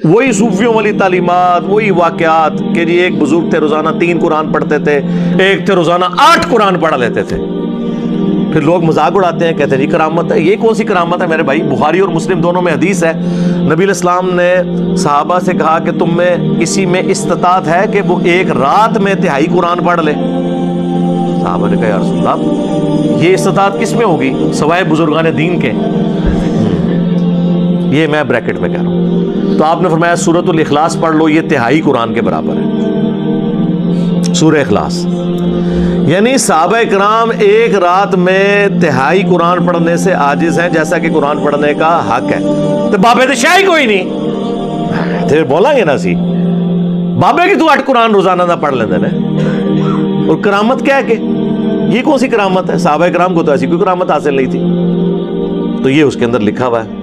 وہی صوفیوں والی تعلیمات، وہی واقعات کہ جی ایک بزرگ تھے روزانہ 3 قرآن پڑھتے تھے، ایک تھے روزانہ 8 قرآن پڑھ لیتے تھے. پھر لوگ مذاق اڑاتے ہیں، کہتے ہیں جی کرامت ہے. یہ کون سی کرامت ہے میرے بھائی؟ بخاری اور مسلم دونوں میں حدیث ہے، نبی علیہ السلام نے صحابہ سے کہا کہ تم میں کسی میں استطاعت ہے کہ وہ ایک رات میں 3/4 قرآن پڑھ لے؟ صحابہ نے کہا یا رسول اللہ یہ استطاعت کس میں ہوگی سوائے بزرگان دین کے؟ یہ میں بریکٹ میں کہہ رہا ہوں. تو آپ نے فرمایا سورۃ الاخلاص پڑھ لو، یہ 3/4 قرآن کے برابر ہے سورہ اخلاص. یعنی صحابہ کرام ایک رات میں 3/4 قرآن پڑھنے سے عاجز ہیں، جیسا کہ قرآن پڑھنے کا حق ہے. تو بابے تو شاہی کوئی نہیں پھر بولا گے نا سی بابے کی تو 8 قرآن روزانہ نہ پڑھ لیندے نا. اور کرامت کیا ہے کہ یہ کون سی کرامت ہے؟ صحابہ کرام کو تو ایسی کوئی کرامت حاصل نہیں تھی. تو یہ اس کے اندر لکھا ہوا ہے.